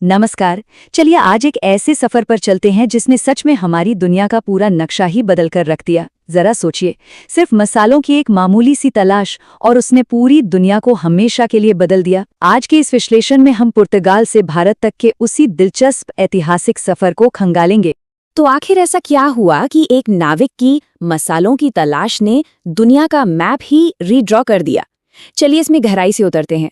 नमस्कार। चलिए आज एक ऐसे सफर पर चलते हैं जिसने सच में हमारी दुनिया का पूरा नक्शा ही बदल कर रख दिया। जरा सोचिए, सिर्फ मसालों की एक मामूली सी तलाश और उसने पूरी दुनिया को हमेशा के लिए बदल दिया। आज के इस विश्लेषण में हम पुर्तगाल से भारत तक के उसी दिलचस्प ऐतिहासिक सफर को खंगालेंगे। तो आखिर ऐसा क्या हुआ कि एक नाविक की मसालों की तलाश ने दुनिया का मैप ही रीड्रॉ कर दिया? चलिए इसमें गहराई से उतरते हैं।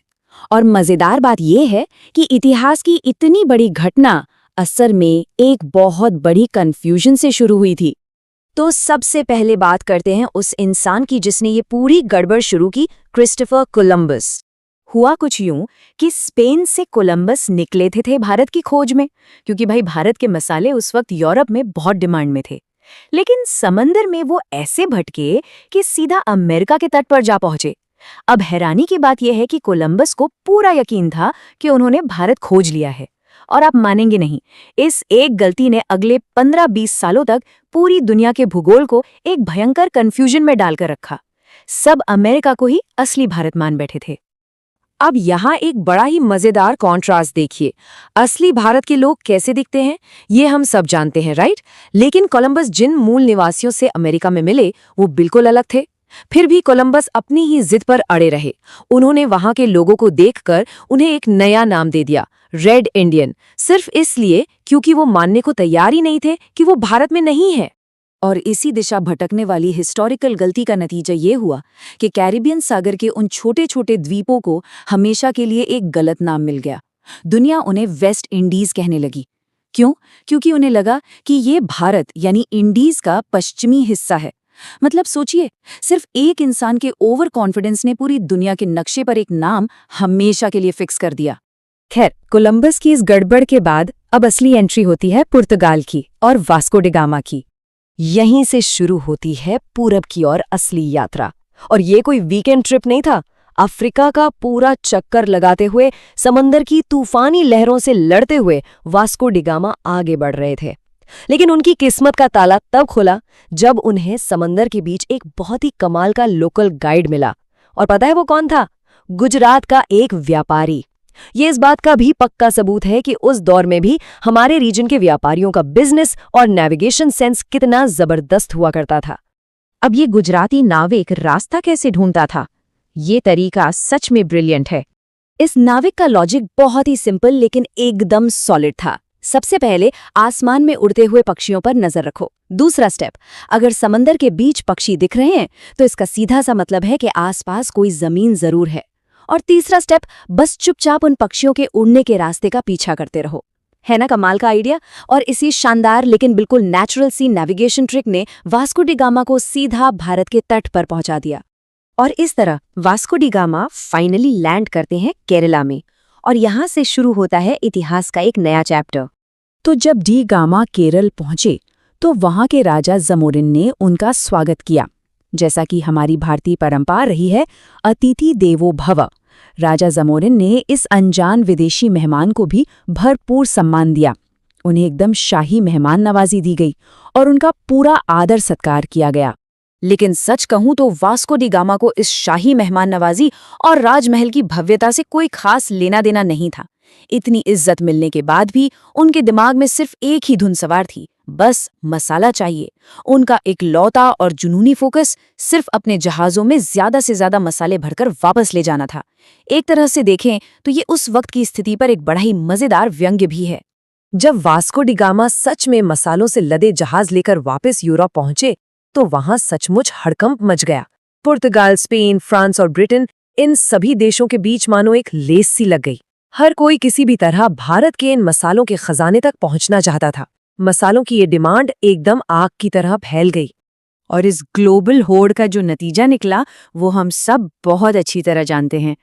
और मजेदार बात यह है कि इतिहास की इतनी बड़ी घटना असल में एक बहुत बड़ी कंफ्यूजन से शुरू हुई थी। तो सबसे पहले बात करते हैं उस इंसान की जिसने ये पूरी गड़बड़ शुरू की, क्रिस्टोफर कोलंबस। हुआ कुछ यूं कि स्पेन से कोलंबस निकले थे भारत की खोज में, क्योंकि भाई भारत के मसाले उस वक्त यूरोप में बहुत डिमांड में थे। लेकिन समंदर में वो ऐसे भटके कि सीधा अमेरिका के तट पर जा पहुंचे। अब हैरानी की बात यह है कि कोलंबस को पूरा यकीन था कि उन्होंने भारत खोज लिया है, और आप मानेंगे नहीं, इस एक गलती ने अगले 15-20 सालों तक पूरी दुनिया के भूगोल को एक भयंकर कंफ्यूजन में डालकर रखा। सब अमेरिका को ही असली भारत मान बैठे थे। अब यहाँ एक बड़ा ही मजेदार कॉन्ट्रास्ट देखिए। असली भारत के लोग कैसे दिखते हैं ये हम सब जानते हैं, राइट? लेकिन कोलंबस जिन मूल निवासियों से अमेरिका में मिले वो बिल्कुल अलग थे। फिर भी कोलंबस अपनी ही जिद पर अड़े रहे। उन्होंने वहां के लोगों को देखकर उन्हें एक नया नाम दे दिया, रेड इंडियन, सिर्फ इसलिए क्योंकि वो मानने को तैयार ही नहीं थे कि वो भारत में नहीं है। और इसी दिशा भटकने वाली हिस्टोरिकल गलती का नतीजा ये हुआ कि कैरिबियन सागर के उन छोटे छोटे द्वीपों को हमेशा के लिए एक गलत नाम मिल गया। दुनिया उन्हें वेस्ट इंडीज कहने लगी। क्यों? क्योंकि उन्हें लगा कि ये भारत यानी इंडीज का पश्चिमी हिस्सा है। मतलब सोचिए, सिर्फ एक इंसान के ओवर कॉन्फिडेंस ने पूरी दुनिया के नक्शे पर एक नाम हमेशा के लिए फिक्स कर दिया। खैर, कोलंबस की इस गड़बड़ के बाद अब असली एंट्री होती है पुर्तगाल की और वास्को डी गामा की। यहीं से शुरू होती है पूरब की ओर असली यात्रा। और ये कोई वीकेंड ट्रिप नहीं था। अफ्रीका का पूरा चक्कर लगाते हुए, समंदर की तूफानी लहरों से लड़ते हुए वास्को डी गामा आगे बढ़ रहे थे। लेकिन उनकी किस्मत का ताला तब खुला जब उन्हें समंदर के बीच एक बहुत ही कमाल का लोकल गाइड मिला। और पता है वो कौन था? गुजरात का एक व्यापारी। ये इस बात का भी पक्का सबूत है कि उस दौर में भी हमारे रीजन के व्यापारियों का बिजनेस और नेविगेशन सेंस कितना जबरदस्त हुआ करता था। अब ये गुजराती नाविक रास्ता कैसे ढूंढता था? ये तरीका सच में ब्रिलियंट है। इस नाविक का लॉजिक बहुत ही सिंपल लेकिन एकदम सॉलिड था। सबसे पहले आसमान में उड़ते हुए पक्षियों पर नजर रखो। दूसरा स्टेप, अगर समंदर के बीच पक्षी दिख रहे हैं तो इसका सीधा सा मतलब है कि आसपास कोई जमीन जरूर है। और तीसरा स्टेप, बस चुपचाप उन पक्षियों के उड़ने के रास्ते का पीछा करते रहो। है ना कमाल का आइडिया? और इसी शानदार लेकिन बिल्कुल नेचुरल सी नेविगेशन ट्रिक ने वास्को डी गामा को सीधा भारत के तट पर पहुंचा दिया। और इस तरह Vasco D gamma finally land करते हैं केरला में, और यहां से शुरू होता है इतिहास का एक नया चैप्टर। तो जब डी गामा केरल पहुंचे तो वहां के राजा जमोरिन ने उनका स्वागत किया। जैसा कि हमारी भारतीय परंपरा रही है, अतिथि देवो भव। राजा जमोरिन ने इस अनजान विदेशी मेहमान को भी भरपूर सम्मान दिया। उन्हें एकदम शाही मेहमान नवाजी दी गई और उनका पूरा आदर सत्कार किया गया। लेकिन सच कहूं तो वास्को डी गामा को इस शाही मेहमान नवाजी और राजमहल की भव्यता से कोई खास लेना देना नहीं था। इतनी इज्जत मिलने के बाद भी उनके दिमाग में सिर्फ एक ही धुन सवार थी, बस मसाला चाहिए। उनका इकलौता और जुनूनी फोकस सिर्फ अपने जहाजों में ज्यादा से ज्यादा मसाले भरकर वापस ले जाना था। एक तरह से देखें तो ये उस वक्त की स्थिति पर एक बड़ा ही मजेदार व्यंग्य भी है। जब वास्को डी गामा सच में मसालों से लदे जहाज लेकर वापस यूरोप पहुंचे तो वहां सचमुच हड़कंप मच गया। पुर्तगाल, स्पेन, फ्रांस और ब्रिटेन, इन सभी देशों के बीच मानो एक लेस सी लग गई। हर कोई किसी भी तरह भारत के इन मसालों के खजाने तक पहुंचना चाहता था। मसालों की ये डिमांड एकदम आग की तरह फैल गई। और इस ग्लोबल होड़ का जो नतीजा निकला वो हम सब बहुत अच्छी तरह जानते हैं।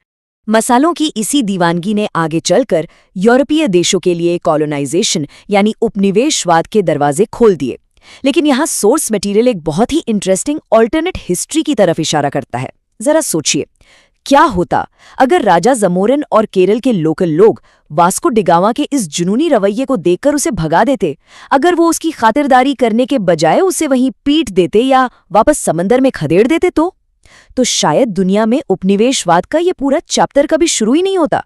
मसालों की इसी दीवानगी ने आगे चलकर यूरोपीय देशों के लिए कॉलोनाइजेशन यानी उपनिवेशवाद के दरवाजे खोल दिए। लेकिन यहाँ सोर्स मटेरियल एक बहुत ही इंटरेस्टिंग ऑल्टरनेट हिस्ट्री की तरफ इशारा करता है। जरा सोचिए, क्या होता अगर राजा जमोरिन और केरल के लोकल लोग वास्को डी गामा के इस जुनूनी रवैये को देखकर उसे भगा देते? अगर वो उसकी खातिरदारी करने के बजाय उसे वहीं पीट देते या वापस समंदर में खदेड़ देते तो शायद दुनिया में उपनिवेशवाद का ये पूरा चैप्टर कभी शुरू ही नहीं होता।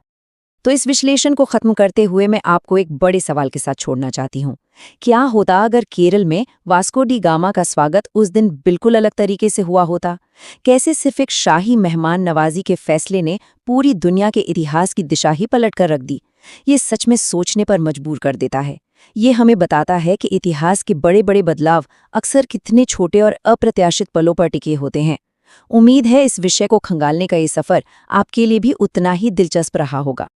तो इस विश्लेषण को खत्म करते हुए मैं आपको एक बड़े सवाल के साथ छोड़ना चाहती हूँ। क्या होता अगर केरल में वास्को डी गामा का स्वागत उस दिन बिल्कुल अलग तरीके से हुआ होता? कैसे सिर्फ एक शाही मेहमान नवाजी के फैसले ने पूरी दुनिया के इतिहास की दिशा ही पलट कर रख दी? ये सच में सोचने पर मजबूर कर देता है। ये हमें बताता है कि इतिहास के बड़े बड़े बदलाव अक्सर कितने छोटे और अप्रत्याशित पलों पर टिके होते हैं। उम्मीद है इस विषय को खंगालने का ये सफर आपके लिए भी उतना ही दिलचस्प रहा होगा।